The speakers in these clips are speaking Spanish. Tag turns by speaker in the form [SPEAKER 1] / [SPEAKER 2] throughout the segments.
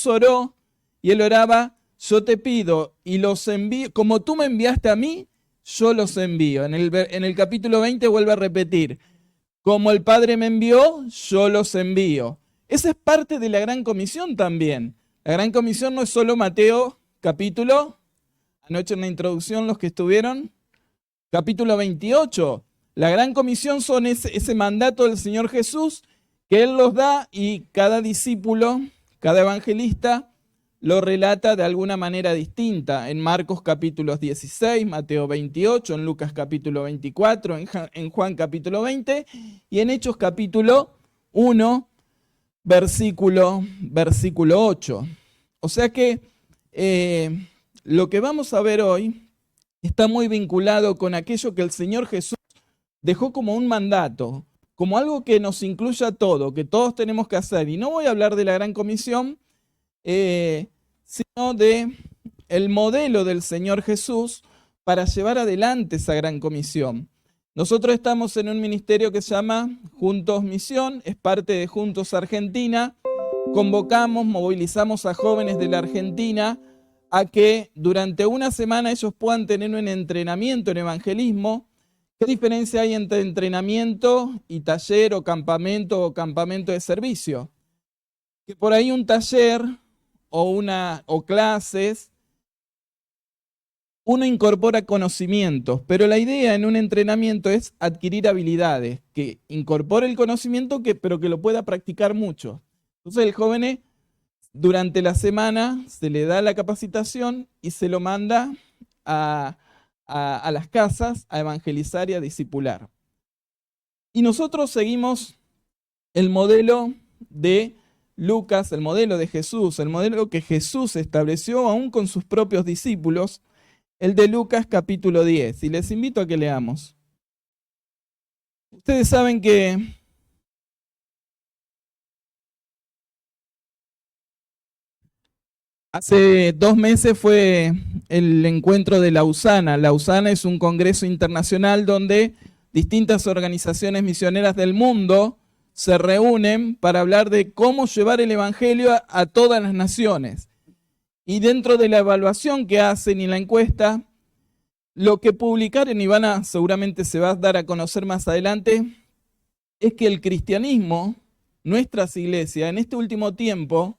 [SPEAKER 1] Jesús oró y él oraba, yo te pido y los envío, como tú me enviaste a mí, yo los envío. En el capítulo 20 vuelve a repetir, como el Padre me envió, yo los envío. Esa es parte de la Gran Comisión también. La Gran Comisión no es solo Mateo capítulo, anoche en la introducción los que estuvieron, capítulo 28. La Gran Comisión son ese mandato del Señor Jesús que Él los da y cada discípulo, cada evangelista, lo relata de alguna manera distinta. En Marcos capítulo 16, Mateo 28, en Lucas capítulo 24, en Juan capítulo 20 y en Hechos capítulo 1, versículo 8. O sea que lo que vamos a ver hoy está muy vinculado con aquello que el Señor Jesús dejó como un mandato, como algo que nos incluya a todo, que todos tenemos que hacer. Y no voy a hablar de la Gran Comisión, sino de el modelo del Señor Jesús para llevar adelante esa Gran Comisión. Nosotros estamos en un ministerio que se llama Juntos Misión, es parte de Juntos Argentina. Convocamos, movilizamos a jóvenes de la Argentina a que durante una semana ellos puedan tener un entrenamiento en evangelismo. ¿Qué diferencia hay entre entrenamiento y taller o campamento de servicio? Que por ahí un taller o clases, uno incorpora conocimientos, pero la idea en un entrenamiento es adquirir habilidades, que incorpore el conocimiento, pero que lo pueda practicar mucho. Entonces el joven durante la semana se le da la capacitación y se lo manda a las casas a evangelizar y a discipular. Y nosotros seguimos el modelo de Lucas, el modelo de Jesús, el modelo que Jesús estableció aún con sus propios discípulos, el de Lucas capítulo 10. Y les invito a que leamos. Ustedes saben que hace 2 meses fue el encuentro de Lausana. Lausana es un congreso internacional donde distintas organizaciones misioneras del mundo se reúnen para hablar de cómo llevar el evangelio a todas las naciones. Y dentro de la evaluación que hacen y la encuesta, lo que publicaron, y seguramente se va a dar a conocer más adelante, es que el cristianismo, nuestras iglesias, en este último tiempo,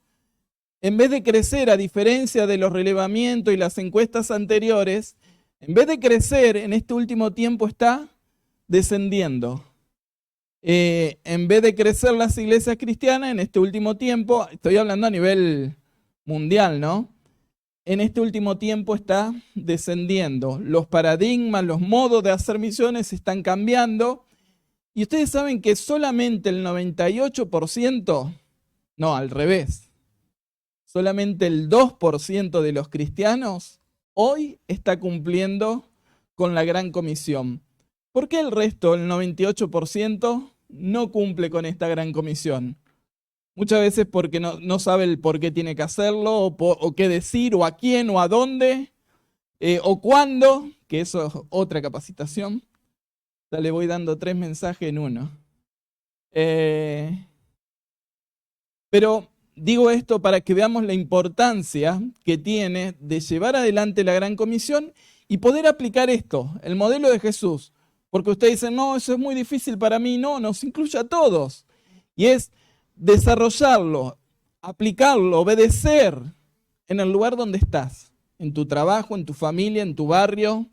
[SPEAKER 1] en vez de crecer, a diferencia de los relevamientos y las encuestas anteriores, en vez de crecer, en este último tiempo está descendiendo. En vez de crecer las iglesias cristianas, en este último tiempo, estoy hablando a nivel mundial, ¿no? En este último tiempo está descendiendo. Los paradigmas, los modos de hacer misiones están cambiando. Y ustedes saben que solamente el 98%, no, al revés, solamente el 2% de los cristianos hoy está cumpliendo con la Gran Comisión. ¿Por qué el resto, el 98%, no cumple con esta Gran Comisión? Muchas veces porque no sabe el por qué tiene que hacerlo, o qué decir, o a quién, o a dónde, o cuándo, que eso es otra capacitación. Ya le voy dando 3 mensajes en uno. Pero digo esto para que veamos la importancia que tiene de llevar adelante la Gran Comisión y poder aplicar esto, el modelo de Jesús. Porque ustedes dicen, no, eso es muy difícil para mí. No, nos incluye a todos. Y es desarrollarlo, aplicarlo, obedecer en el lugar donde estás, en tu trabajo, en tu familia, en tu barrio.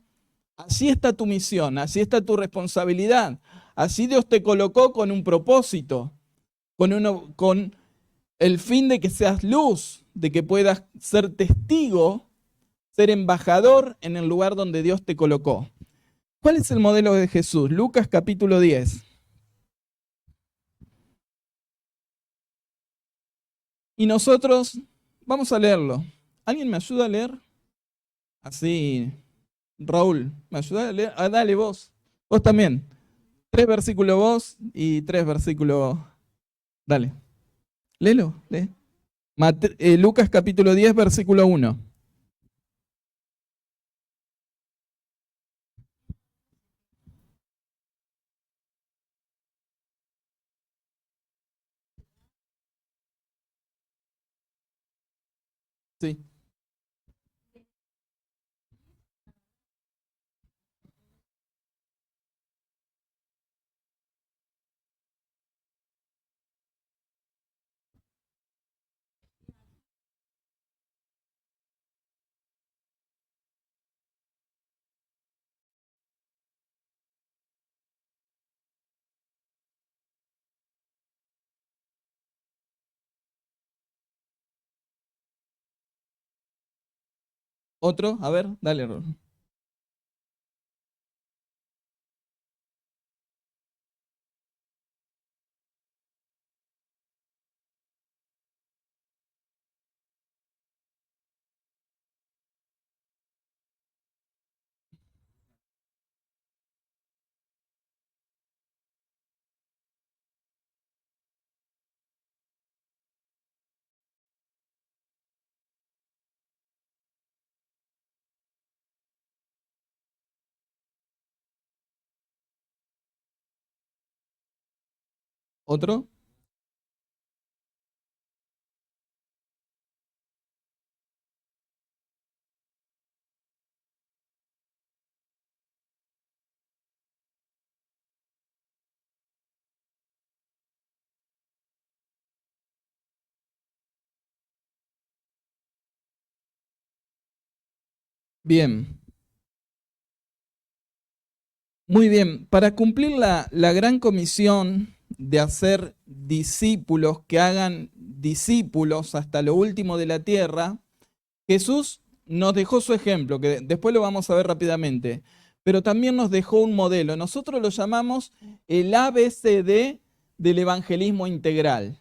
[SPEAKER 1] Allí está tu misión, allí está tu responsabilidad. Allí Dios te colocó con un propósito, con el fin de que seas luz, de que puedas ser testigo, ser embajador en el lugar donde Dios te colocó. ¿Cuál es el modelo de Jesús? Lucas capítulo 10. Y nosotros vamos a leerlo. ¿Alguien me ayuda a leer? Así, Raúl, ¿me ayuda a leer? Ah, dale vos. Vos también. 3 versículos vos y 3 versículos. Dale. Léelo, lee. Lucas capítulo 10, versículo 1. Sí. ¿Otro? A ver, dale, Ron. ¿Otro? Bien, muy bien. Para cumplir la gran comisión de hacer discípulos que hagan discípulos hasta lo último de la tierra, Jesús nos dejó su ejemplo, que después lo vamos a ver rápidamente, pero también nos dejó un modelo. Nosotros lo llamamos el ABCD del evangelismo integral.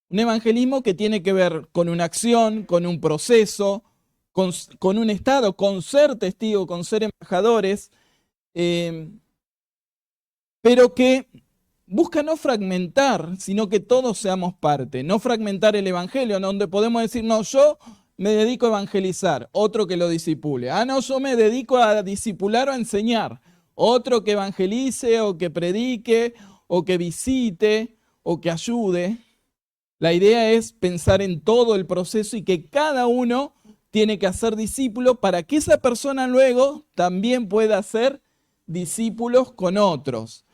[SPEAKER 1] Un evangelismo que tiene que ver con una acción, con un proceso, con un estado, con ser testigo, con ser embajadores, eh, pero que busca no fragmentar, sino que todos seamos parte, no fragmentar el evangelio, donde podemos decir, no, yo me dedico a evangelizar, otro que lo disipule. Ah, no, yo me dedico a discipular o a enseñar, otro que evangelice o que predique o que visite o que ayude. La idea es pensar en todo el proceso y que cada uno tiene que hacer discípulo para que esa persona luego también pueda hacer discípulos con otros.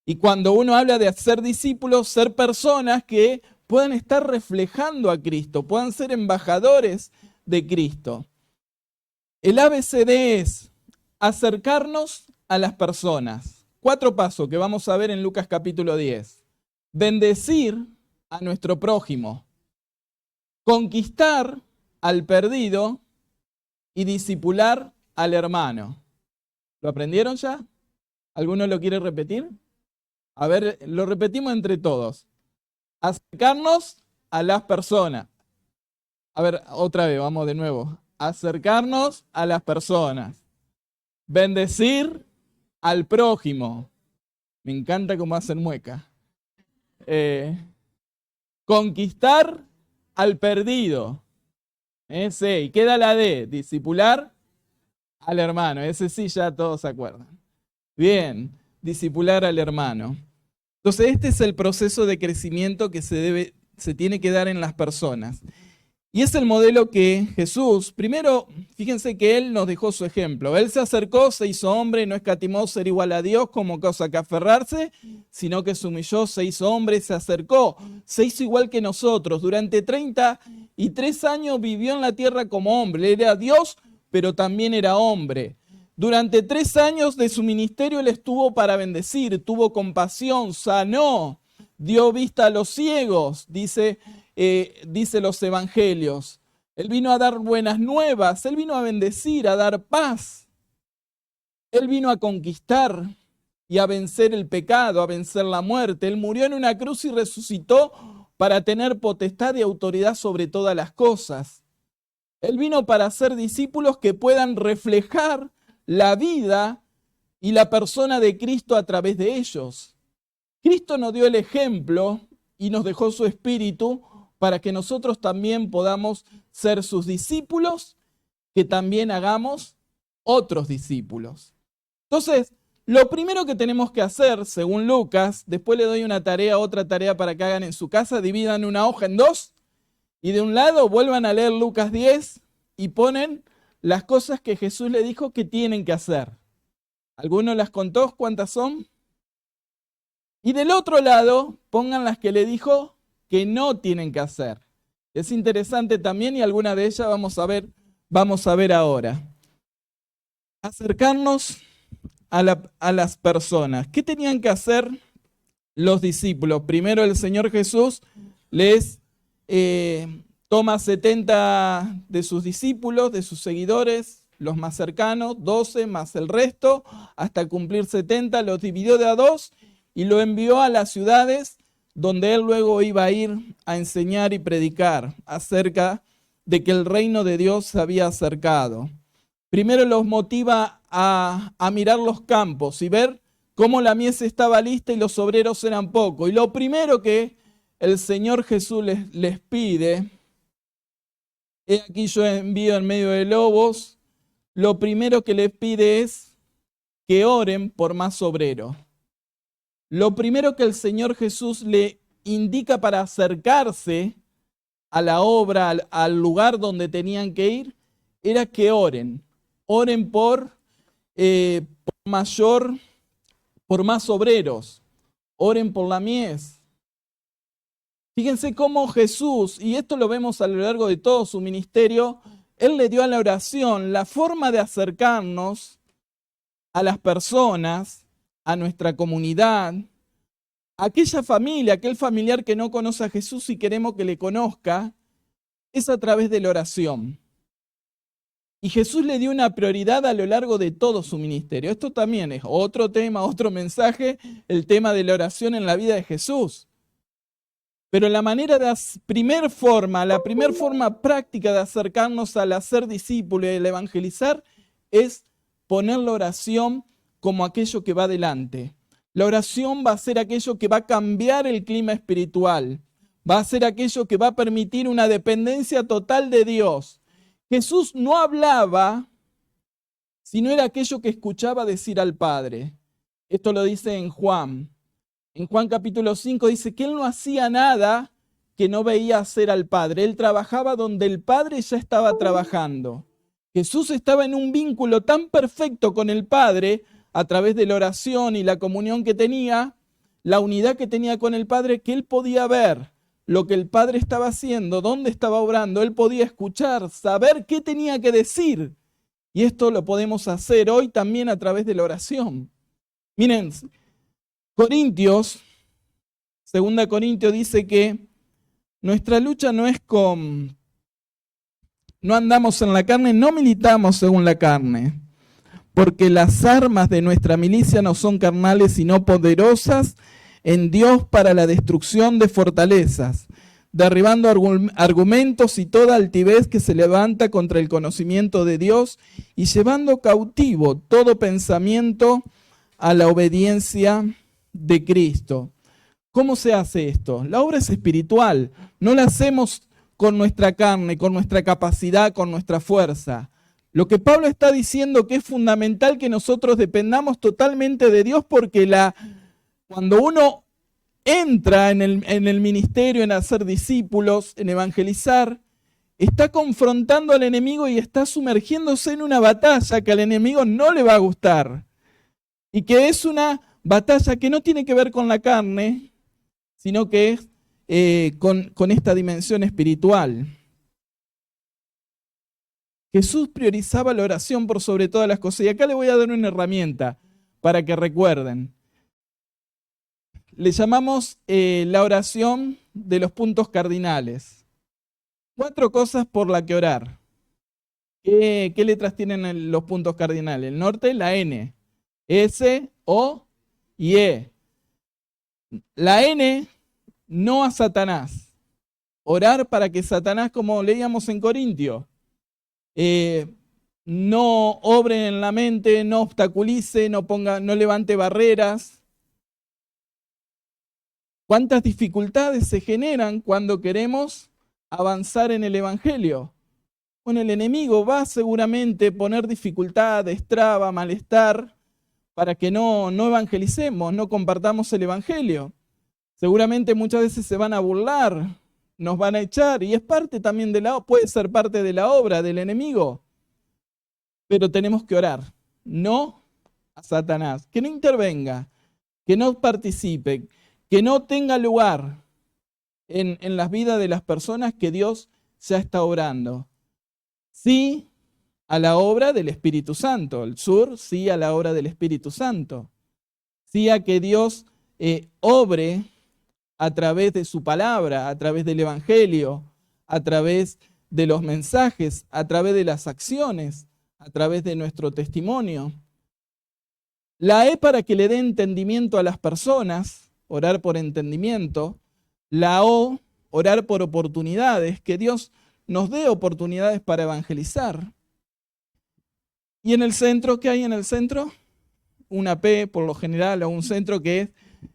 [SPEAKER 1] Y cuando uno habla de hacer discípulos, ser personas que puedan estar reflejando a Cristo, puedan ser embajadores de Cristo. El ABCD es acercarnos a las personas. 4 pasos que vamos a ver en Lucas capítulo 10. Bendecir a nuestro prójimo, conquistar al perdido y discipular al hermano. ¿Lo aprendieron ya? ¿Alguno lo quiere repetir? A ver, lo repetimos entre todos. Acercarnos a las personas. A ver, otra vez, vamos de nuevo. Acercarnos a las personas. Bendecir al prójimo. Me encanta cómo hacen mueca. Conquistar al perdido. Ese, y queda la D, discipular al hermano. Ese sí ya todos se acuerdan. Bien, discipular al hermano. Entonces este es el proceso de crecimiento que se tiene que dar en las personas. Y es el modelo que Jesús, primero, fíjense que Él nos dejó su ejemplo. Él se acercó, se hizo hombre, no escatimó ser igual a Dios como cosa que aferrarse, sino que se humilló, se hizo hombre, se acercó, se hizo igual que nosotros. Durante 33 años vivió en la tierra como hombre. Él era Dios, pero también era hombre. Durante 3 años de su ministerio Él estuvo para bendecir, tuvo compasión, sanó, dio vista a los ciegos, dice los evangelios. Él vino a dar buenas nuevas, Él vino a bendecir, a dar paz. Él vino a conquistar y a vencer el pecado, a vencer la muerte. Él murió en una cruz y resucitó para tener potestad y autoridad sobre todas las cosas. Él vino para ser discípulos que puedan reflejar la vida y la persona de Cristo a través de ellos. Cristo nos dio el ejemplo y nos dejó su espíritu para que nosotros también podamos ser sus discípulos, que también hagamos otros discípulos. Entonces, lo primero que tenemos que hacer, según Lucas, después le doy una tarea, otra tarea para que hagan en su casa, dividan una hoja en 2 y de un lado vuelvan a leer Lucas 10 y ponen las cosas que Jesús le dijo que tienen que hacer. ¿Alguno las contó? ¿Cuántas son? Y del otro lado, pongan las que le dijo que no tienen que hacer. Es interesante también y alguna de ellas vamos a ver ahora. Acercarnos a las personas. ¿Qué tenían que hacer los discípulos? Primero el Señor Jesús les toma 70 de sus discípulos, de sus seguidores, los más cercanos, 12 más el resto, hasta cumplir 70, los dividió de a dos y lo envió a las ciudades donde él luego iba a ir a enseñar y predicar acerca de que el reino de Dios se había acercado. Primero los motiva a mirar los campos y ver cómo la mies estaba lista y los obreros eran pocos. Y lo primero que el Señor Jesús les pide, he aquí yo envío en medio de lobos, lo primero que les pide es que oren por más obreros. Lo primero que el Señor Jesús le indica para acercarse a la obra, al lugar donde tenían que ir, era que oren. Oren por más obreros. Oren por la mies. Fíjense cómo Jesús, y esto lo vemos a lo largo de todo su ministerio, Él le dio a la oración la forma de acercarnos a las personas, a nuestra comunidad, a aquella familia, aquel familiar que no conoce a Jesús y queremos que le conozca, es a través de la oración. Y Jesús le dio una prioridad a lo largo de todo su ministerio. Esto también es otro tema, otro mensaje, el tema de la oración en la vida de Jesús. Pero la primera forma práctica de acercarnos al hacer discípulo y al evangelizar es poner la oración como aquello que va adelante. La oración va a ser aquello que va a cambiar el clima espiritual. Va a ser aquello que va a permitir una dependencia total de Dios. Jesús no hablaba, sino era aquello que escuchaba decir al Padre. Esto lo dice en Juan. En Juan capítulo 5 dice que Él no hacía nada que no veía hacer al Padre. Él trabajaba donde el Padre ya estaba trabajando. Jesús estaba en un vínculo tan perfecto con el Padre a través de la oración y la comunión que tenía, la unidad que tenía con el Padre, que Él podía ver lo que el Padre estaba haciendo, dónde estaba obrando. Él podía escuchar, saber qué tenía que decir. Y esto lo podemos hacer hoy también a través de la oración. Miren, Corintios, 2 Corintios dice que nuestra lucha no andamos en la carne, no militamos según la carne, porque las armas de nuestra milicia no son carnales, sino poderosas en Dios para la destrucción de fortalezas, derribando argumentos y toda altivez que se levanta contra el conocimiento de Dios y llevando cautivo todo pensamiento a la obediencia de Cristo. ¿Cómo se hace esto? La obra es espiritual, no la hacemos con nuestra carne, con nuestra capacidad, con nuestra fuerza. Lo que Pablo está diciendo que es fundamental que nosotros dependamos totalmente de Dios, porque cuando uno entra en el ministerio, en hacer discípulos, en evangelizar, está confrontando al enemigo y está sumergiéndose en una batalla que al enemigo no le va a gustar. Y que es una batalla que no tiene que ver con la carne, sino que es con esta dimensión espiritual. Jesús priorizaba la oración por sobre todas las cosas. Y acá le voy a dar una herramienta para que recuerden. Le llamamos la oración de los puntos cardinales. 4 cosas por las que orar. ¿Qué letras tienen los puntos cardinales? El norte, la N. S, O y E. La N, no a Satanás. Orar para que Satanás, como leíamos en Corintios, no obre en la mente, no obstaculice, no levante barreras. ¿Cuántas dificultades se generan cuando queremos avanzar en el Evangelio? Bueno, el enemigo va seguramente a poner dificultades, traba, malestar, para que no evangelicemos, no compartamos el Evangelio. Seguramente muchas veces se van a burlar nos van a echar y es parte también puede ser parte de la obra del enemigo. Pero tenemos que orar, no a Satanás, que no intervenga, que no participe, que no tenga lugar en las vidas de las personas que Dios ya está obrando. Sí a la obra del Espíritu Santo, el sur, sí a la obra del Espíritu Santo, sí a que Dios obre a través de su palabra, a través del Evangelio, a través de los mensajes, a través de las acciones, a través de nuestro testimonio. La E para que le dé entendimiento a las personas, orar por entendimiento. La O, orar por oportunidades, que Dios nos dé oportunidades para evangelizar. Y en el centro, ¿qué hay en el centro? Una P por lo general, o un centro que es,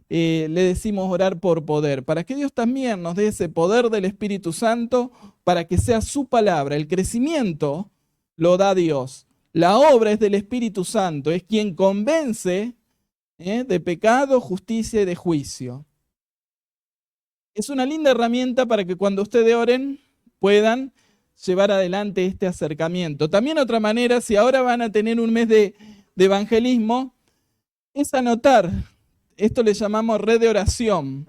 [SPEAKER 1] le decimos orar por poder, para que Dios también nos dé ese poder del Espíritu Santo, para que sea su palabra. El crecimiento lo da Dios. La obra es del Espíritu Santo, es quien convence de pecado, justicia y de juicio. Es una linda herramienta para que cuando ustedes oren puedan llevar adelante este acercamiento. También otra manera, si ahora van a tener un mes de evangelismo, es anotar. Esto le llamamos red de oración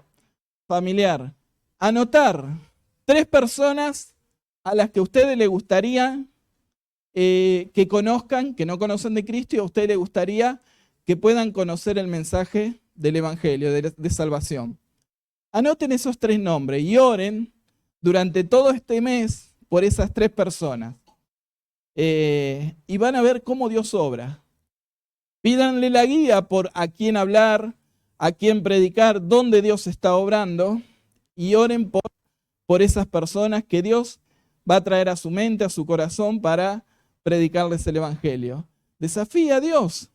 [SPEAKER 1] familiar. Anotar 3 personas a las que a ustedes les gustaría que conozcan, que no conocen de Cristo, y a ustedes les gustaría que puedan conocer el mensaje del Evangelio, de salvación. Anoten esos 3 nombres y oren durante todo este mes por esas 3 personas. Y van a ver cómo Dios obra. Pídanle la guía por a quién hablar, a quién predicar, dónde Dios está obrando, y oren por esas personas que Dios va a traer a su mente, a su corazón, para predicarles el Evangelio. Desafía a Dios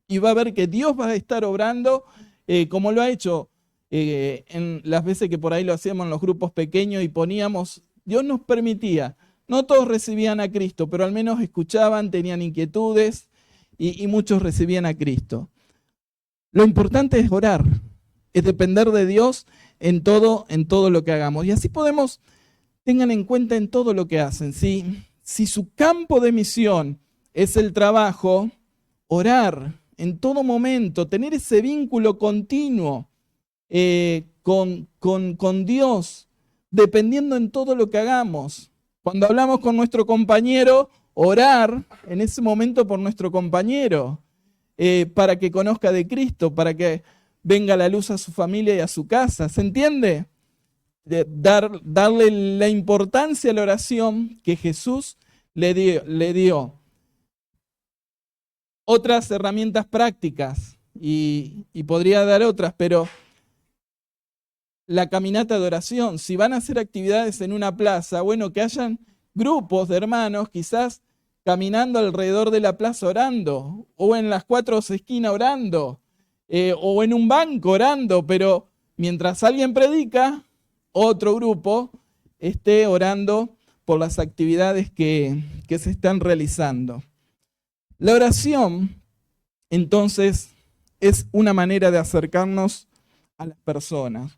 [SPEAKER 1] y va a ver que Dios va a estar obrando como lo ha hecho en las veces que por ahí lo hacíamos en los grupos pequeños y poníamos, Dios nos permitía, no todos recibían a Cristo, pero al menos escuchaban, tenían inquietudes y muchos recibían a Cristo. Lo importante es orar, es depender de Dios en todo lo que hagamos. Y así podemos, tengan en cuenta en todo lo que hacen. Si su campo de misión es el trabajo, orar en todo momento, tener ese vínculo continuo con Dios, dependiendo en todo lo que hagamos. Cuando hablamos con nuestro compañero, orar en ese momento por nuestro compañero, para que conozca de Cristo, para que venga la luz a su familia y a su casa. ¿Se entiende? Darle la importancia a la oración que Jesús le dio. Otras herramientas prácticas, y podría dar otras, pero la caminata de oración. Si van a hacer actividades en una plaza, bueno, que hayan grupos de hermanos, quizás caminando alrededor de la plaza orando, o en las 4 esquinas orando, o en un banco orando, pero mientras alguien predica, otro grupo esté orando por las actividades que se están realizando. La oración, entonces, es una manera de acercarnos a las personas.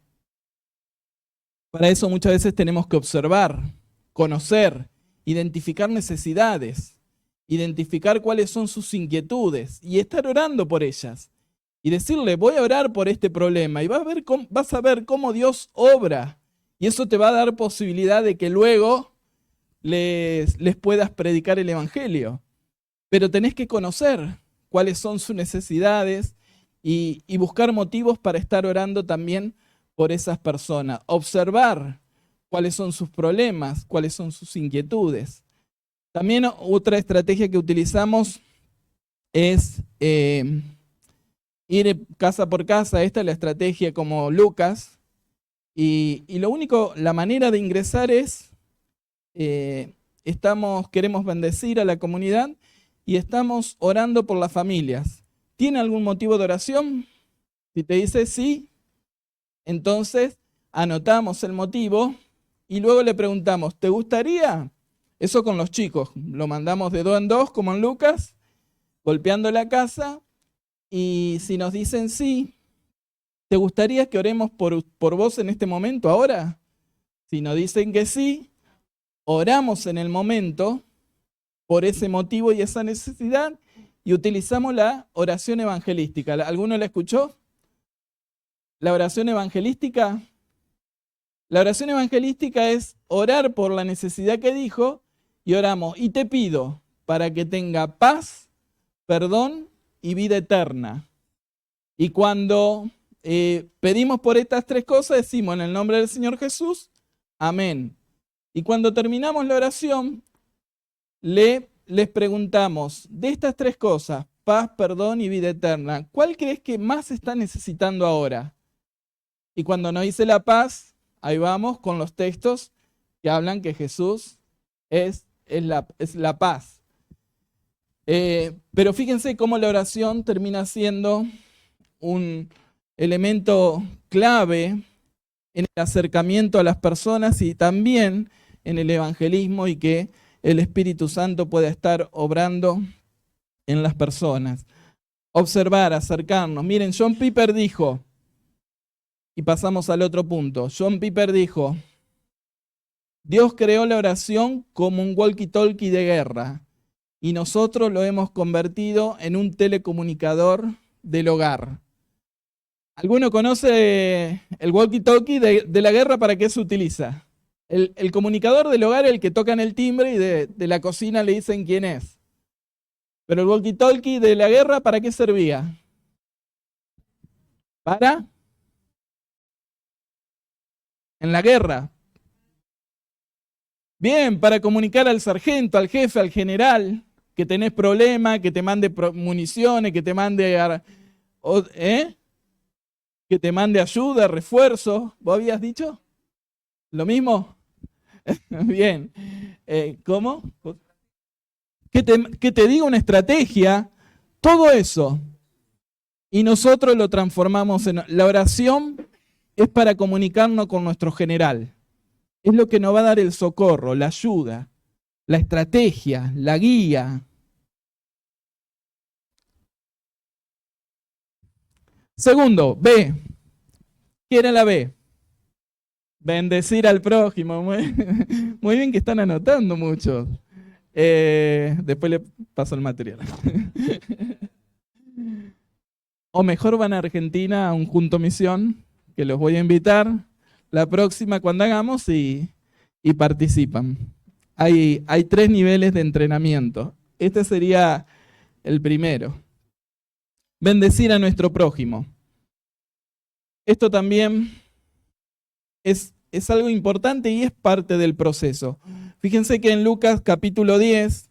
[SPEAKER 1] Para eso muchas veces tenemos que observar, conocer, identificar necesidades, identificar cuáles son sus inquietudes y estar orando por ellas. Y decirle, voy a orar por este problema y vas a ver cómo Dios obra. Y eso te va a dar posibilidad de que luego les puedas predicar el Evangelio. Pero tenés que conocer cuáles son sus necesidades y buscar motivos para estar orando también por esas personas. Observar cuáles son sus problemas, cuáles son sus inquietudes. También otra estrategia que utilizamos es ir casa por casa. Esta es la estrategia como Lucas. Y la manera de ingresar es, queremos bendecir a la comunidad y estamos orando por las familias. ¿Tiene algún motivo de oración? Si te dice sí, entonces anotamos el motivo y luego le preguntamos, ¿te gustaría? Eso con los chicos, lo mandamos de 2 en 2 como en Lucas, golpeando la casa, y si nos dicen sí, ¿te gustaría que oremos por vos en este momento ahora? Si nos dicen que sí, oramos en el momento por ese motivo y esa necesidad y utilizamos la oración evangelística. ¿Alguno la escuchó? La oración evangelística. La oración evangelística es orar por la necesidad que dijo y oramos. Y te pido para que tenga paz, perdón y vida eterna. Y cuando pedimos por estas tres cosas, decimos en el nombre del Señor Jesús, amén. Y cuando terminamos la oración, les preguntamos, de estas tres cosas, paz, perdón y vida eterna, ¿cuál crees que más está necesitando ahora? Y cuando nos dice la paz, ahí vamos con los textos que hablan que Jesús es la paz. Pero fíjense cómo la oración termina siendo un elemento clave en el acercamiento a las personas y también en el evangelismo y que el Espíritu Santo pueda estar obrando en las personas. Observar, acercarnos. Miren, John Piper dijo, y pasamos al otro punto, John Piper dijo, Dios creó la oración como un walkie-talkie de guerra y nosotros lo hemos convertido en un telecomunicador del hogar. ¿Alguno conoce el walkie-talkie de la guerra? ¿Para qué se utiliza? El comunicador del hogar es el que tocan el timbre y de la cocina le dicen quién es. Pero el walkie-talkie de la guerra, ¿para qué servía? ¿Para? En la guerra. Bien, para comunicar al sargento, al jefe, al general, que tenés problema, que te mande municiones, que te mande... que te mande ayuda, refuerzo. ¿Vos habías dicho? ¿Lo mismo? Bien. ¿Cómo? Que te diga una estrategia. Todo eso. Y nosotros lo transformamos en... La oración es para comunicarnos con nuestro general. Es lo que nos va a dar el socorro, la ayuda, la estrategia, la guía. Segundo, B. ¿Qué era la B? Bendecir al prójimo. Muy bien que están anotando muchos. Después le paso el material. O mejor van a Argentina a un Junto Misión, que los voy a invitar la próxima cuando hagamos y participan. Hay 3 niveles de entrenamiento. Este sería el primero. Bendecir a nuestro prójimo. Esto también es algo importante y es parte del proceso. Fíjense que en Lucas capítulo 10,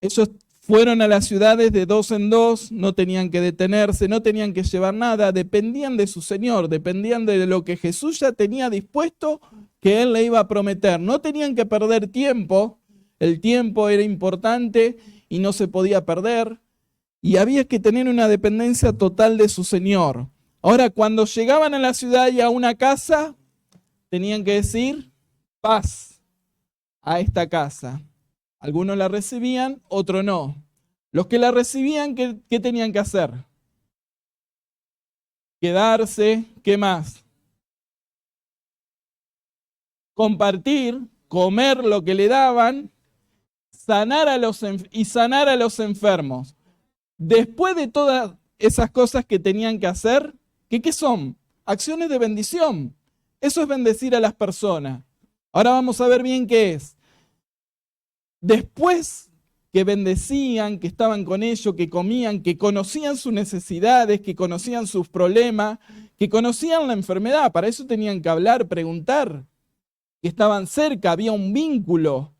[SPEAKER 1] ellos fueron a las ciudades de 2 en 2, no tenían que detenerse, no tenían que llevar nada, dependían de su Señor, dependían de lo que Jesús ya tenía dispuesto que Él le iba a prometer. No tenían que perder tiempo, el tiempo era importante y no se podía perder, y había que tener una dependencia total de su Señor. Ahora, cuando llegaban a la ciudad y a una casa, tenían que decir paz a esta casa. Algunos la recibían, otros no. Los que la recibían, ¿qué tenían que hacer? Quedarse, ¿qué más? Compartir, comer lo que le daban, sanar a los enfermos. Después de todas esas cosas que tenían que hacer, ¿qué son? Acciones de bendición. Eso es bendecir a las personas. Ahora vamos a ver bien qué es. Después que bendecían, que estaban con ellos, que comían, que conocían sus necesidades, que conocían sus problemas, que conocían la enfermedad, para eso tenían que hablar, preguntar, que estaban cerca, había un vínculo,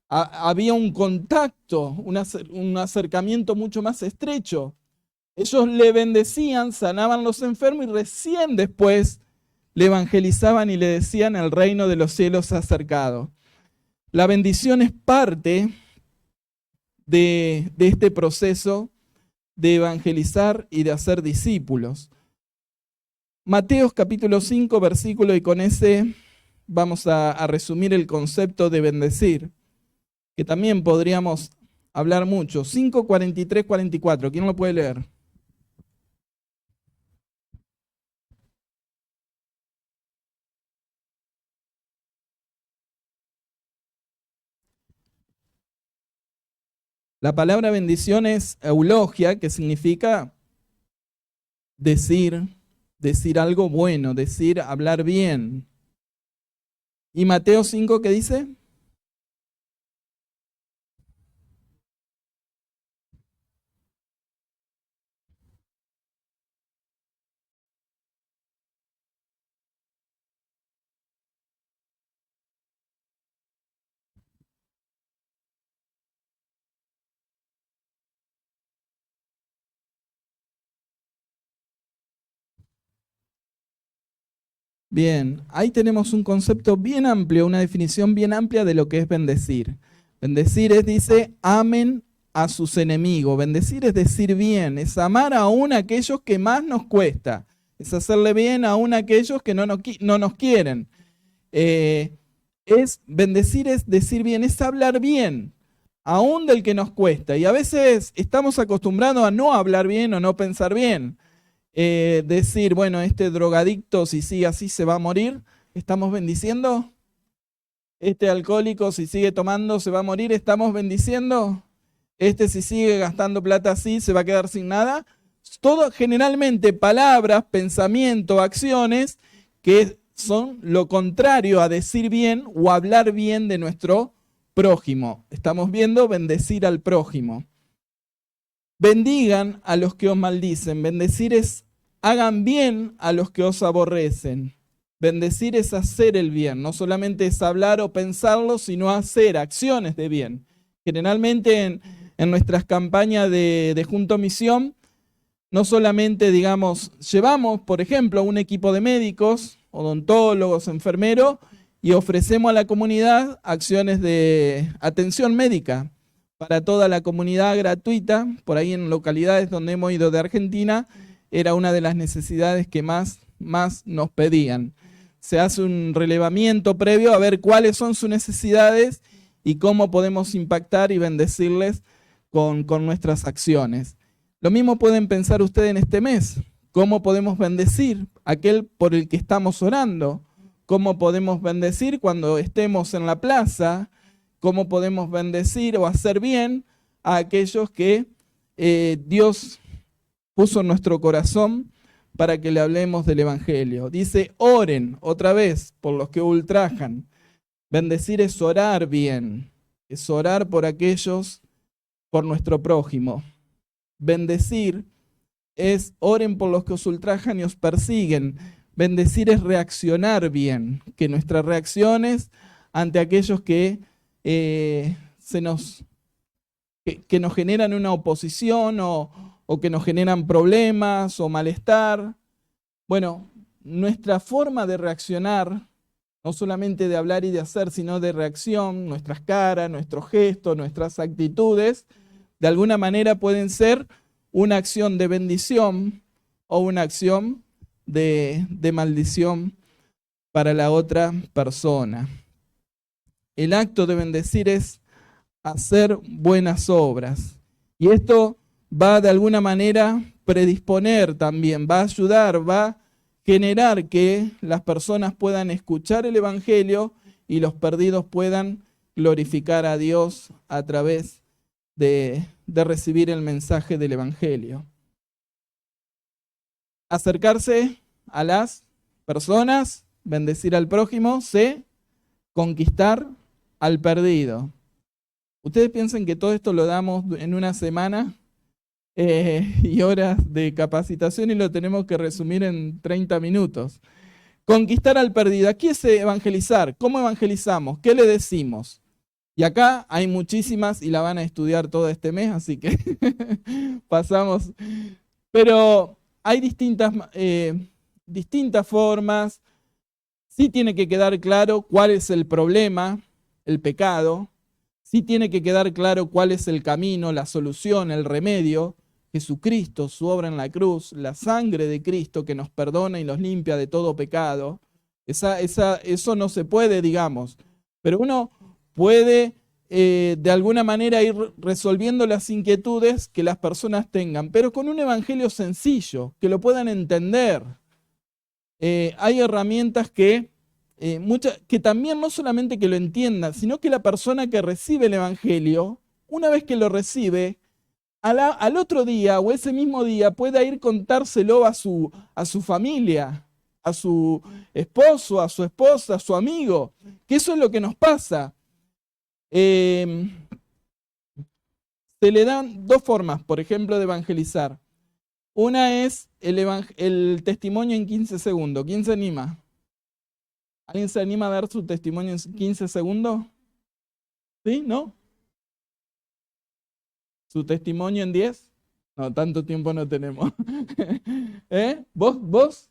[SPEAKER 1] había un contacto, un acercamiento mucho más estrecho. Ellos le bendecían, sanaban los enfermos y recién después le evangelizaban y le decían el reino de los cielos se ha acercado. La bendición es parte de este proceso de evangelizar y de hacer discípulos. Mateos capítulo 5, versículo, y con ese vamos a resumir el concepto de bendecir, que también podríamos hablar mucho. 5, 43, 44. ¿Quién lo puede leer? La palabra bendición es eulogia, que significa decir algo bueno, hablar bien. ¿Y Mateo 5 qué dice? Bien, ahí tenemos un concepto bien amplio, una definición bien amplia de lo que es bendecir. Bendecir es, dice, amen a sus enemigos. Bendecir es decir bien, es amar aún a aquellos que más nos cuesta. Es hacerle bien aún a aquellos que no nos quieren. Bendecir es decir bien, es hablar bien, aún del que nos cuesta. Y a veces estamos acostumbrados a no hablar bien o no pensar bien. Decir, bueno, este drogadicto si sigue así se va a morir, ¿estamos bendiciendo? Este alcohólico si sigue tomando se va a morir, ¿estamos bendiciendo? Este si sigue gastando plata así se va a quedar sin nada. Todo generalmente palabras, pensamientos, acciones que son lo contrario a decir bien o hablar bien de nuestro prójimo. Estamos viendo bendecir al prójimo. Bendigan a los que os maldicen. Bendecir es hagan bien a los que os aborrecen. Bendecir es hacer el bien. No solamente es hablar o pensarlo, sino hacer acciones de bien. Generalmente en nuestras campañas de Junto Misión, no solamente, digamos, llevamos, por ejemplo, un equipo de médicos, odontólogos, enfermeros, y ofrecemos a la comunidad acciones de atención médica para toda la comunidad gratuita. Por ahí en localidades donde hemos ido de Argentina, era una de las necesidades que más nos pedían. Se hace un relevamiento previo a ver cuáles son sus necesidades y cómo podemos impactar y bendecirles con nuestras acciones. Lo mismo pueden pensar ustedes en este mes. ¿Cómo podemos bendecir a aquel por el que estamos orando? ¿Cómo podemos bendecir cuando estemos en la plaza? ¿Cómo podemos bendecir o hacer bien a aquellos que Dios puso en nuestro corazón para que le hablemos del Evangelio? Dice, oren otra vez por los que ultrajan. Bendecir es orar bien, es orar por aquellos, por nuestro prójimo. Bendecir es oren por los que os ultrajan y os persiguen. Bendecir es reaccionar bien, que nuestras reacciones ante aquellos que nos generan una oposición o que nos generan problemas o malestar. Bueno, nuestra forma de reaccionar, no solamente de hablar y de hacer, sino de reacción, nuestras caras, nuestros gestos, nuestras actitudes, de alguna manera pueden ser una acción de bendición o una acción de maldición para la otra persona. El acto de bendecir es hacer buenas obras. Y esto va de alguna manera predisponer también, va a ayudar, va a generar que las personas puedan escuchar el Evangelio y los perdidos puedan glorificar a Dios a través de recibir el mensaje del Evangelio. Acercarse a las personas, bendecir al prójimo, conquistar al perdido. ¿Ustedes piensan que todo esto lo damos en una semana y horas de capacitación y lo tenemos que resumir en 30 minutos? Conquistar al perdido. ¿Qué es evangelizar? ¿Cómo evangelizamos? ¿Qué le decimos? Y acá hay muchísimas y la van a estudiar todo este mes, así que pasamos. Pero hay distintas formas. Sí tiene que quedar claro cuál es el problema, el pecado. Sí tiene que quedar claro cuál es el camino, la solución, el remedio. Jesucristo, su obra en la cruz, la sangre de Cristo que nos perdona y nos limpia de todo pecado. Eso no se puede, digamos. Pero uno puede de alguna manera ir resolviendo las inquietudes que las personas tengan, pero con un evangelio sencillo, que lo puedan entender. Hay herramientas que también no solamente que lo entiendan, sino que la persona que recibe el evangelio, una vez que lo recibe, al otro día o ese mismo día pueda ir contárselo a su familia, a su esposo, a su esposa, a su amigo, que eso es lo que nos pasa. Se le dan dos formas, por ejemplo, de evangelizar. Una es el testimonio en 15 segundos. ¿Quién se anima? ¿Alguien se anima a dar su testimonio en 15 segundos? ¿Sí? ¿No? ¿Su testimonio en 10? No, tanto tiempo no tenemos. ¿Eh? ¿Vos?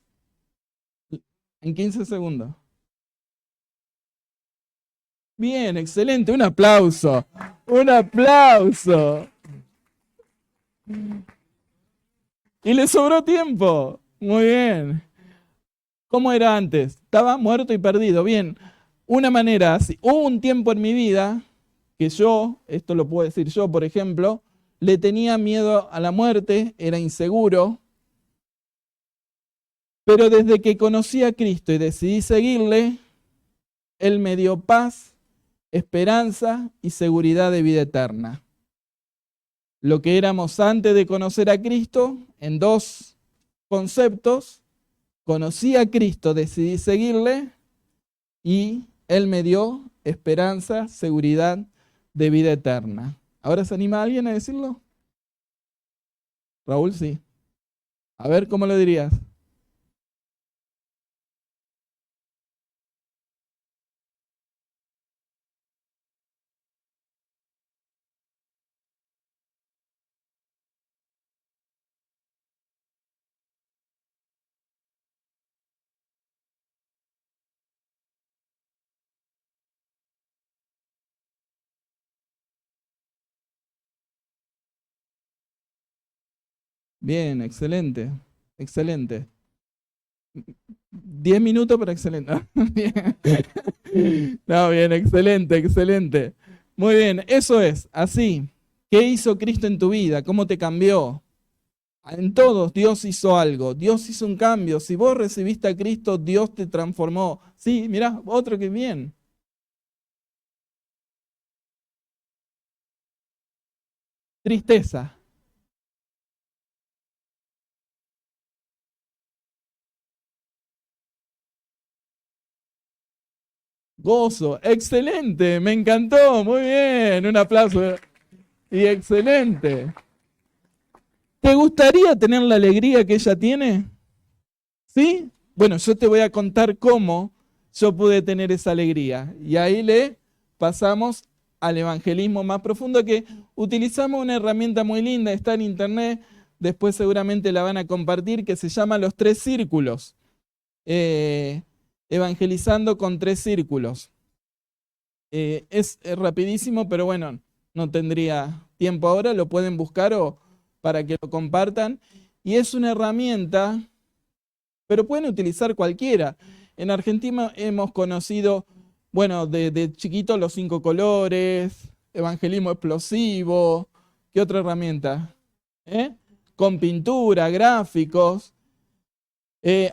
[SPEAKER 1] En 15 segundos. Bien, excelente. Un aplauso. Un aplauso. Y le sobró tiempo. Muy bien. ¿Cómo era antes? Estaba muerto y perdido. Bien, una manera, hubo un tiempo en mi vida que yo, esto lo puedo decir yo, por ejemplo, le tenía miedo a la muerte, era inseguro, pero desde que conocí a Cristo y decidí seguirle, Él me dio paz, esperanza y seguridad de vida eterna. Lo que éramos antes de conocer a Cristo, en dos conceptos: conocí a Cristo, decidí seguirle y Él me dio esperanza, seguridad de vida eterna. ¿Ahora se anima alguien a decirlo? Raúl, sí. A ver, ¿cómo lo dirías? Bien, excelente, excelente. 10 minutos, pero excelente. Bien. No, bien, excelente, excelente. Muy bien, eso es, así. ¿Qué hizo Cristo en tu vida? ¿Cómo te cambió? En todos Dios hizo algo, Dios hizo un cambio. Si vos recibiste a Cristo, Dios te transformó. Sí, mirá, otro que bien. Tristeza, gozo, excelente, me encantó, muy bien, un aplauso. Y excelente. ¿Te gustaría tener la alegría que ella tiene? ¿Sí? Bueno, yo te voy a contar cómo yo pude tener esa alegría. Y ahí le pasamos al evangelismo más profundo, que utilizamos una herramienta muy linda, está en internet, después seguramente la van a compartir, que se llama los tres círculos. Evangelizando con tres círculos. Es rapidísimo, pero bueno, no tendría tiempo ahora, lo pueden buscar o para que lo compartan. Y es una herramienta, pero pueden utilizar cualquiera. En Argentina hemos conocido, bueno, de chiquito los 5 colores, evangelismo explosivo. ¿Qué otra herramienta? ¿Eh? Con pintura, gráficos.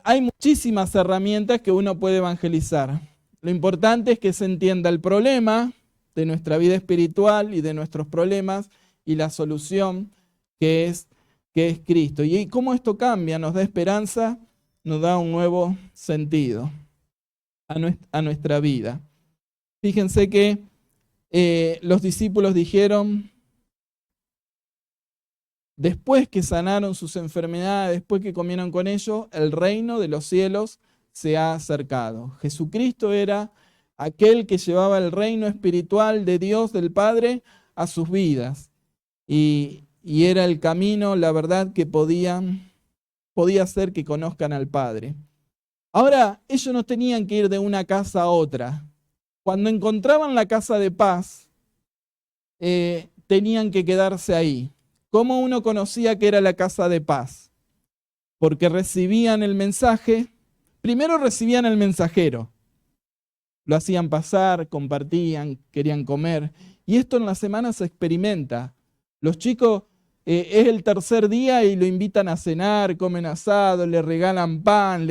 [SPEAKER 1] Hay muchísimas herramientas que uno puede evangelizar. Lo importante es que se entienda el problema de nuestra vida espiritual y de nuestros problemas y la solución que es Cristo. Y cómo esto cambia, nos da esperanza, nos da un nuevo sentido a nuestra vida. Fíjense que los discípulos dijeron, después que sanaron sus enfermedades, después que comieron con ellos, el reino de los cielos se ha acercado. Jesucristo era aquel que llevaba el reino espiritual de Dios, del Padre, a sus vidas. Y era el camino, la verdad, que podía hacer que conozcan al Padre. Ahora, ellos no tenían que ir de una casa a otra. Cuando encontraban la casa de paz, tenían que quedarse ahí. ¿Cómo uno conocía que era la casa de paz? Porque recibían el mensaje. Primero recibían el mensajero. Lo hacían pasar, compartían, querían comer. Y esto en la semana se experimenta. Los chicos, es el tercer día y lo invitan a cenar, comen asado, le regalan pan,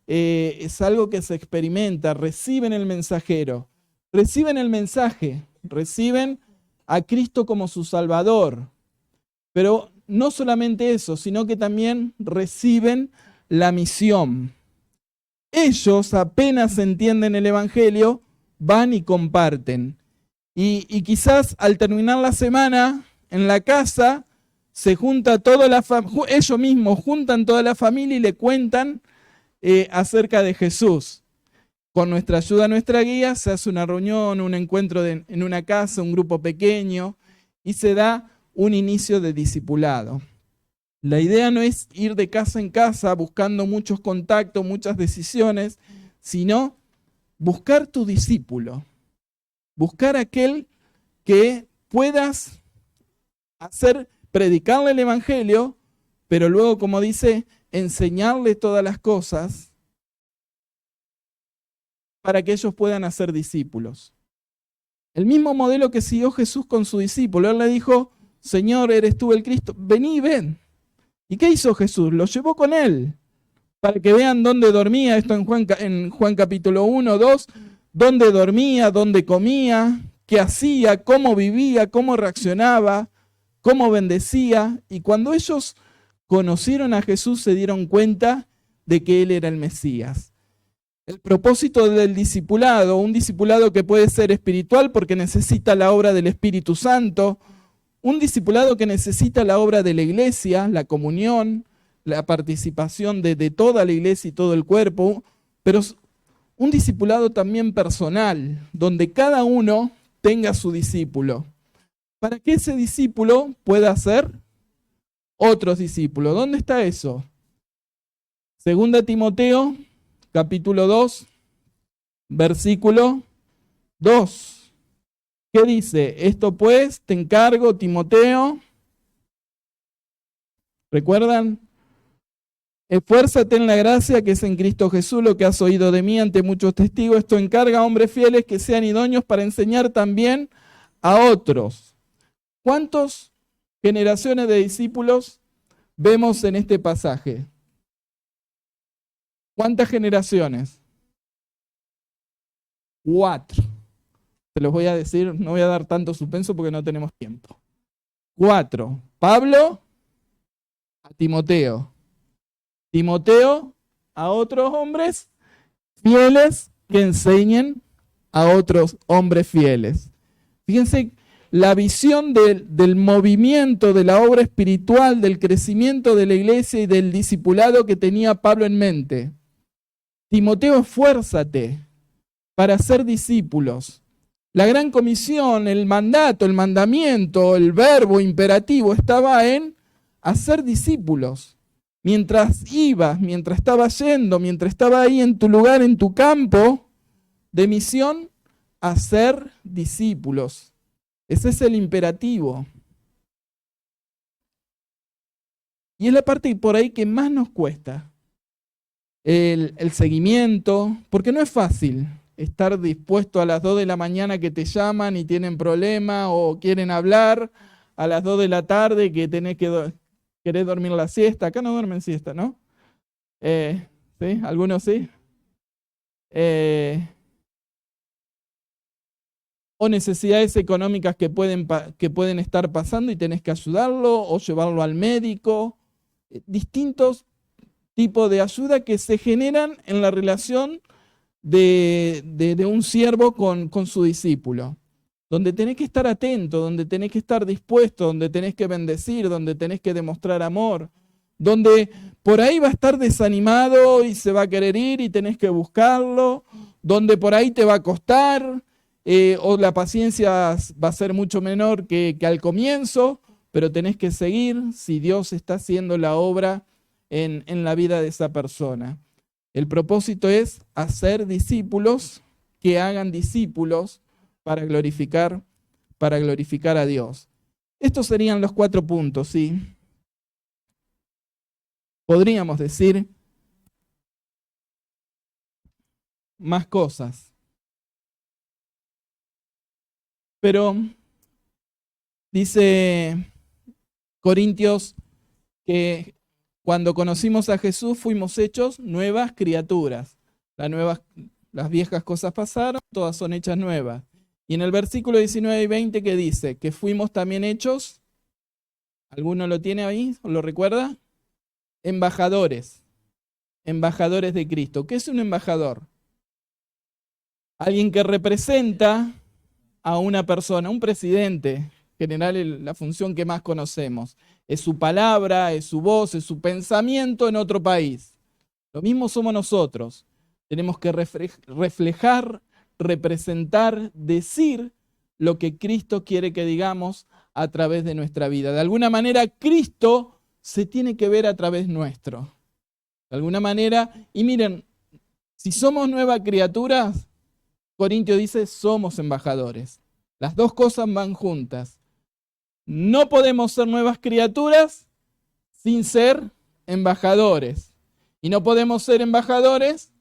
[SPEAKER 1] es algo que se experimenta. Reciben el mensajero, reciben el mensaje, reciben a Cristo como su Salvador. Pero no solamente eso, sino que también reciben la misión. Ellos apenas entienden el Evangelio, van y comparten. Y quizás al terminar la semana en la casa, se junta toda la ellos mismos juntan toda la familia y le cuentan acerca de Jesús. Con nuestra ayuda, nuestra guía, se hace una reunión, un encuentro en una casa, un grupo pequeño, y se da un inicio de discipulado. La idea no es ir de casa en casa buscando muchos contactos, muchas decisiones, sino buscar tu discípulo. Buscar aquel que puedas predicarle el Evangelio, pero luego, como dice, enseñarle todas las cosas para que ellos puedan hacer discípulos. El mismo modelo que siguió Jesús con su discípulo. Él le dijo, Señor, ¿eres tú el Cristo? Vení, ven. ¿Y qué hizo Jesús? Lo llevó con él, para que vean dónde dormía, esto en Juan capítulo 1, 2, dónde dormía, dónde comía, qué hacía, cómo vivía, cómo reaccionaba, cómo bendecía. Y cuando ellos conocieron a Jesús, se dieron cuenta de que Él era el Mesías. El propósito del discipulado, un discipulado que puede ser espiritual porque necesita la obra del Espíritu Santo, un discipulado que necesita la obra de la iglesia, la comunión, la participación de toda la iglesia y todo el cuerpo, pero un discipulado también personal, donde cada uno tenga su discípulo, para que ese discípulo pueda ser otros discípulos. ¿Dónde está eso? Segunda Timoteo, capítulo 2, versículo 2. ¿Qué dice? Esto pues te encargo, Timoteo. ¿Recuerdan? Esfuérzate en la gracia que es en Cristo Jesús, lo que has oído de mí ante muchos testigos. Esto encarga a hombres fieles que sean idóneos para enseñar también a otros. ¿Cuántas generaciones de discípulos vemos en este pasaje? ¿Cuántas generaciones? 4. Se los voy a decir, no voy a dar tanto suspenso porque no tenemos tiempo. 4. Pablo a Timoteo. Timoteo a otros hombres fieles que enseñen a otros hombres fieles. Fíjense la visión del movimiento, de la obra espiritual, del crecimiento de la iglesia y del discipulado que tenía Pablo en mente. Timoteo, esfuérzate para ser discípulos. La gran comisión, el mandato, el mandamiento, el verbo imperativo estaba en hacer discípulos. Mientras ibas, mientras estabas yendo, mientras estaba ahí en tu lugar, en tu campo de misión, hacer discípulos. Ese es el imperativo. Y es la parte por ahí que más nos cuesta. El seguimiento, porque no es fácil estar dispuesto a las 2 de la mañana que te llaman y tienen problema o quieren hablar, a las 2 de la tarde que querés dormir la siesta. Acá no duermen siesta, ¿no? ¿Sí? ¿Algunos sí? O necesidades económicas que pueden estar pasando y tenés que ayudarlo o llevarlo al médico. Distintos tipos de ayuda que se generan en la relación de un siervo con su discípulo. Donde tenés que estar atento, donde tenés que estar dispuesto, donde tenés que bendecir, donde tenés que demostrar amor, donde por ahí va a estar desanimado y se va a querer ir y tenés que buscarlo, donde por ahí te va a costar, o la paciencia va a ser mucho menor que al comienzo, pero tenés que seguir si Dios está haciendo la obra en la vida de esa persona. El propósito es hacer discípulos que hagan discípulos para glorificar a Dios. Estos serían los 4 puntos, ¿sí? Podríamos decir más cosas. Pero dice Corintios que cuando conocimos a Jesús fuimos hechos nuevas criaturas. Las viejas cosas pasaron, todas son hechas nuevas. Y en el versículo 19 y 20 que dice que fuimos también hechos, ¿alguno lo tiene ahí? ¿O lo recuerda? Embajadores, embajadores de Cristo. ¿Qué es un embajador? Alguien que representa a una persona, un presidente, en general la función que más conocemos. Es su palabra, es su voz, es su pensamiento en otro país. Lo mismo somos nosotros. Tenemos que reflejar, representar, decir lo que Cristo quiere que digamos a través de nuestra vida. De alguna manera, Cristo se tiene que ver a través nuestro. De alguna manera, y miren, si somos nuevas criaturas, Corintio dice, somos embajadores. Las dos cosas van juntas. No podemos ser nuevas criaturas sin ser embajadores. Y no podemos ser embajadores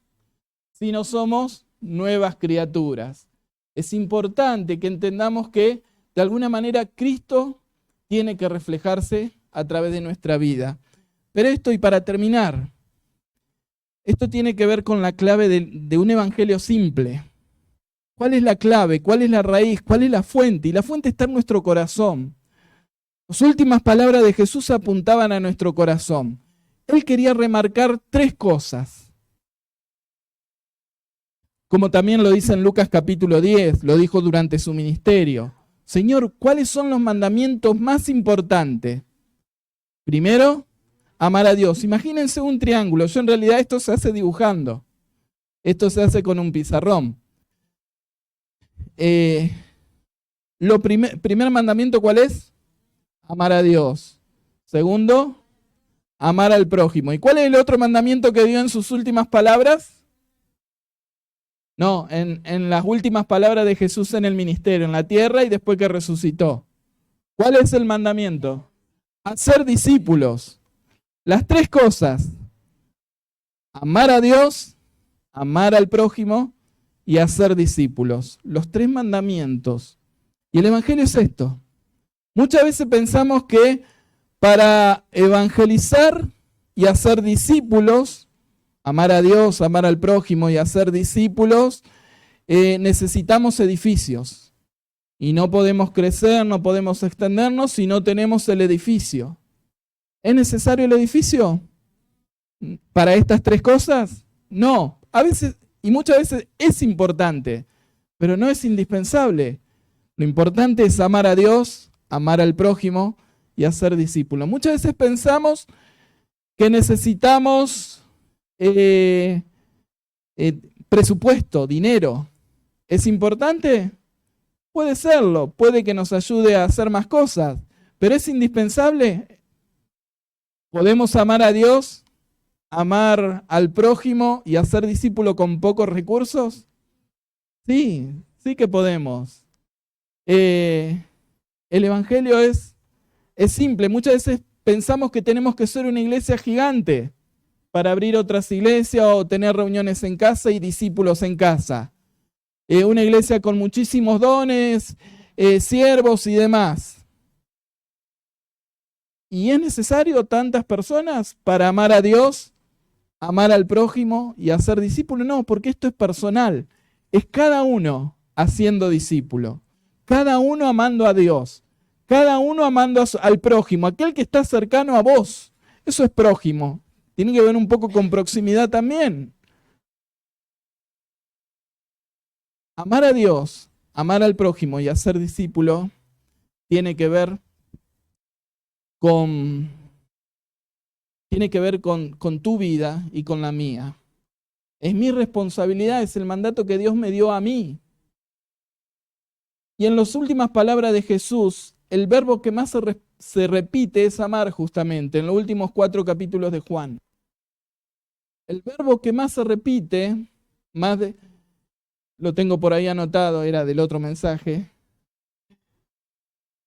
[SPEAKER 1] si no somos nuevas criaturas. Es importante que entendamos que, de alguna manera, Cristo tiene que reflejarse a través de nuestra vida. Pero esto, y para terminar, esto tiene que ver con la clave de un evangelio simple. ¿Cuál es la clave? ¿Cuál es la raíz? ¿Cuál es la fuente? Y la fuente está en nuestro corazón. Las últimas palabras de Jesús apuntaban a nuestro corazón. Él quería remarcar tres cosas. Como también lo dice en Lucas capítulo 10, lo dijo durante su ministerio. Señor, ¿cuáles son los mandamientos más importantes? Primero, amar a Dios. Imagínense un triángulo. Yo en realidad esto se hace dibujando. Esto se hace con un pizarrón. Primer mandamiento, ¿cuál es? Amar a Dios. Segundo, amar al prójimo. ¿Y cuál es el otro mandamiento que dio en sus últimas palabras? No, en las últimas palabras de Jesús en el ministerio, en la tierra y después que resucitó. ¿Cuál es el mandamiento? Hacer discípulos. Las tres cosas. Amar a Dios, amar al prójimo y hacer discípulos. Los tres mandamientos. Y el evangelio es esto. Muchas veces pensamos que para evangelizar y hacer discípulos, amar a Dios, amar al prójimo y hacer discípulos, necesitamos edificios. Y no podemos crecer, no podemos extendernos si no tenemos el edificio. ¿Es necesario el edificio para estas tres cosas? No. A veces, y muchas veces es importante, pero no es indispensable. Lo importante es amar a Dios, amar al prójimo y hacer discípulos. Muchas veces pensamos que necesitamos presupuesto, dinero. ¿Es importante? Puede serlo, puede que nos ayude a hacer más cosas, pero ¿es indispensable? ¿Podemos amar a Dios, amar al prójimo y hacer discípulo con pocos recursos? Sí, sí que podemos. El evangelio es simple. Muchas veces pensamos que tenemos que ser una iglesia gigante para abrir otras iglesias o tener reuniones en casa y discípulos en casa. Una iglesia con muchísimos dones, siervos y demás. ¿Y es necesario tantas personas para amar a Dios, amar al prójimo y hacer discípulo? No, porque esto es personal. Es cada uno haciendo discípulo. Cada uno amando a Dios. Cada uno amando al prójimo. Aquel que está cercano a vos. Eso es prójimo. Tiene que ver un poco con proximidad también. Amar a Dios, amar al prójimo y hacer discípulo tiene que ver con tu vida y con la mía. Es mi responsabilidad, es el mandato que Dios me dio a mí. Y en las últimas palabras de Jesús, el verbo que más se repite es amar justamente, en los últimos 4 capítulos de Juan. El verbo que más se repite, lo tengo por ahí anotado, era del otro mensaje,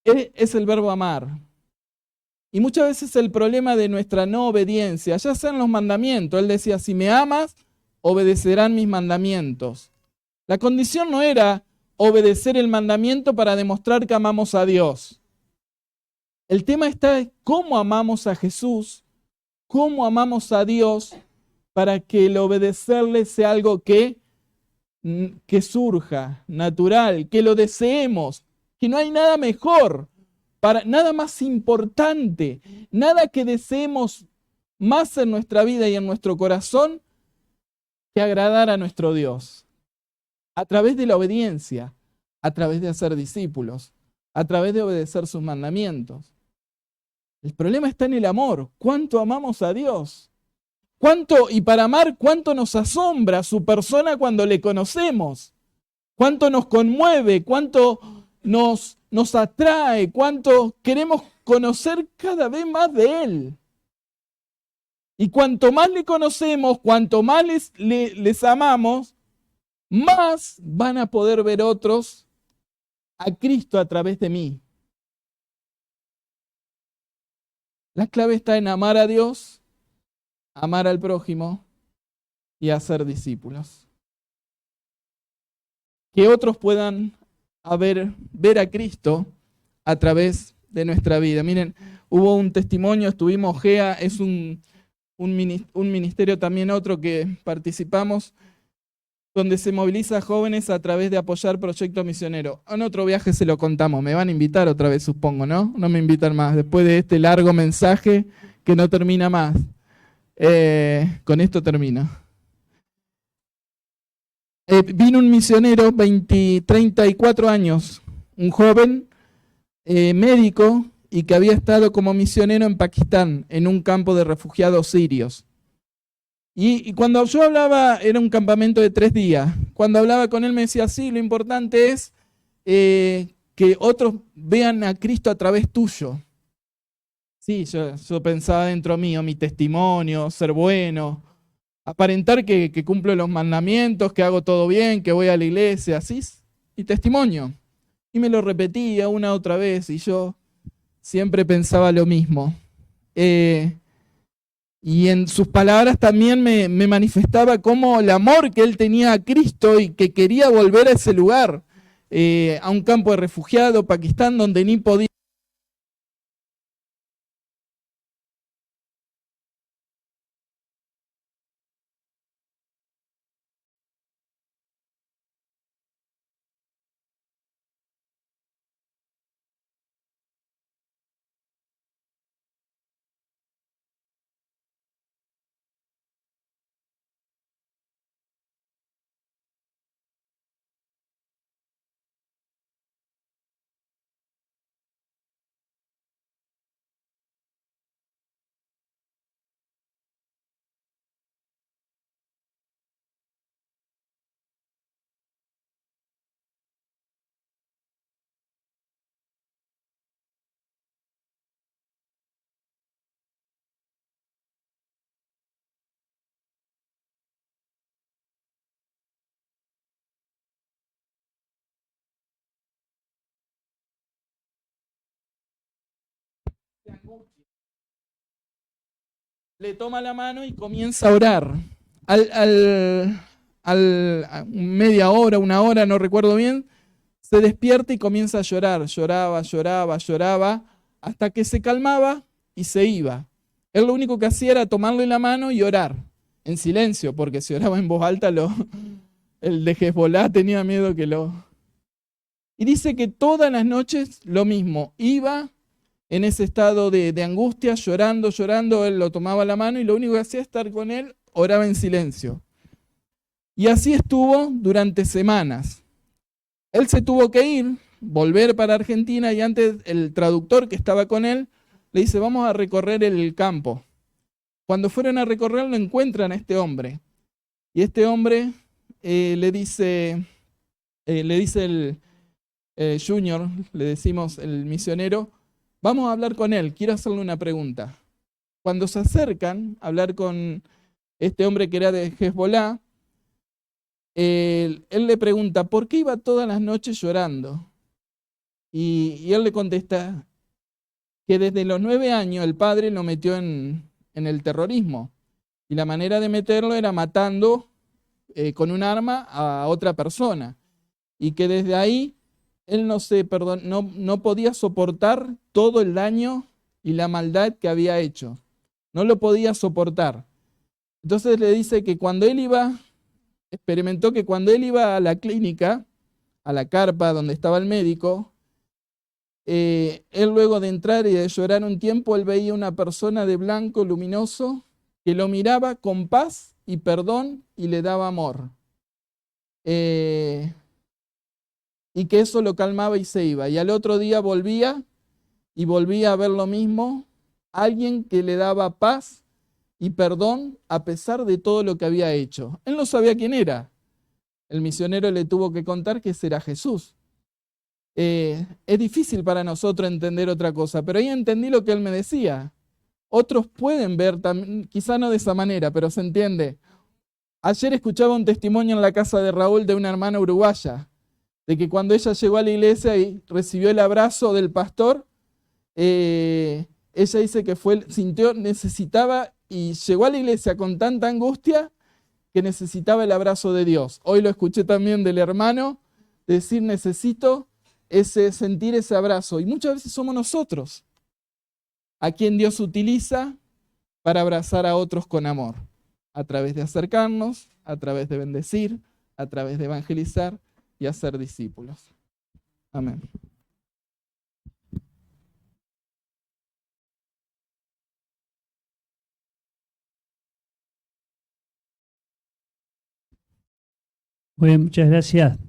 [SPEAKER 1] es el verbo amar. Y muchas veces el problema de nuestra no obediencia, ya sean los mandamientos, él decía, si me amas, obedecerán mis mandamientos. La condición no era obedecer el mandamiento para demostrar que amamos a Dios. El tema está en cómo amamos a Jesús, cómo amamos a Dios para que el obedecerle sea algo que que surja, natural, que lo deseemos, que no hay nada mejor, nada más importante, nada que deseemos más en nuestra vida y en nuestro corazón que agradar a nuestro Dios, a través de la obediencia, a través de hacer discípulos, a través de obedecer sus mandamientos. El problema está en el amor. ¿Cuánto amamos a Dios? ¿Cuánto, y para amar, cuánto nos asombra su persona cuando le conocemos? ¿Cuánto nos conmueve? ¿Cuánto nos atrae? ¿Cuánto queremos conocer cada vez más de Él? Y cuanto más le conocemos, cuanto más les amamos, más van a poder ver otros a Cristo a través de mí. La clave está en amar a Dios, amar al prójimo y hacer discípulos. Que otros puedan ver a Cristo a través de nuestra vida. Miren, hubo un testimonio, estuvimos, GEA, es un ministerio también otro que participamos, donde se moviliza a jóvenes a través de apoyar proyectos misioneros. En otro viaje se lo contamos, me van a invitar otra vez, supongo, ¿no? No me invitan más, después de este largo mensaje que no termina más. Con esto termino. Vino un misionero, 34 años, un joven médico y que había estado como misionero en Pakistán, en un campo de refugiados sirios. Y cuando yo hablaba, era un campamento de 3 días, cuando hablaba con él me decía, sí, lo importante es que otros vean a Cristo a través tuyo. Sí, yo pensaba dentro mío, mi testimonio, ser bueno, aparentar que cumplo los mandamientos, que hago todo bien, que voy a la iglesia, así es mi testimonio. Y me lo repetía una otra vez y yo siempre pensaba lo mismo. Y en sus palabras también me manifestaba como el amor que él tenía a Cristo y que quería volver a ese lugar, a un campo de refugiados, Pakistán, donde ni podía. Le toma la mano y comienza a orar. A media hora, una hora, no recuerdo bien, se despierta y comienza a llorar. Lloraba, hasta que se calmaba y se iba. Él lo único que hacía era tomarle la mano y orar, en silencio, porque si oraba en voz alta, el de Hezbolá tenía miedo que lo... Y dice que todas las noches lo mismo, iba en ese estado de angustia, llorando, él lo tomaba la mano y lo único que hacía es estar con él, oraba en silencio. Y así estuvo durante semanas. Él se tuvo que ir, volver para Argentina y antes el traductor que estaba con él le dice, vamos a recorrer el campo. Cuando fueron a recorrerlo encuentran a este hombre. Y este hombre le dice el Junior, le decimos el misionero, vamos a hablar con él, quiero hacerle una pregunta. Cuando se acercan a hablar con este hombre que era de Hezbolá, él le pregunta, ¿por qué iba todas las noches llorando? Y él le contesta que desde los 9 años el padre lo metió en el terrorismo. Y la manera de meterlo era matando con un arma a otra persona. Y que desde ahí él no podía soportar todo el daño y la maldad que había hecho. No lo podía soportar. Entonces le dice que cuando él iba experimentó que cuando él iba a la clínica, a la carpa donde estaba el médico, él luego de entrar y de llorar un tiempo, él veía una persona de blanco luminoso que lo miraba con paz y perdón y le daba amor. Y que eso lo calmaba y se iba. Y al otro día volvía y volvía a ver lo mismo, alguien que le daba paz y perdón a pesar de todo lo que había hecho. Él no sabía quién era. El misionero le tuvo que contar que ese era Jesús. Es difícil para nosotros entender otra cosa, pero ahí entendí lo que él me decía. Otros pueden ver, quizá no de esa manera, pero se entiende. Ayer escuchaba un testimonio en la casa de Raúl de una hermana uruguaya, de que cuando ella llegó a la iglesia y recibió el abrazo del pastor, ella dice que sintió, necesitaba y llegó a la iglesia con tanta angustia que necesitaba el abrazo de Dios. Hoy lo escuché también del hermano decir necesito sentir ese abrazo. Y muchas veces somos nosotros a quien Dios utiliza para abrazar a otros con amor, a través de acercarnos, a través de bendecir, a través de evangelizar y hacer discípulos. Amén.
[SPEAKER 2] Muy bien, muchas gracias.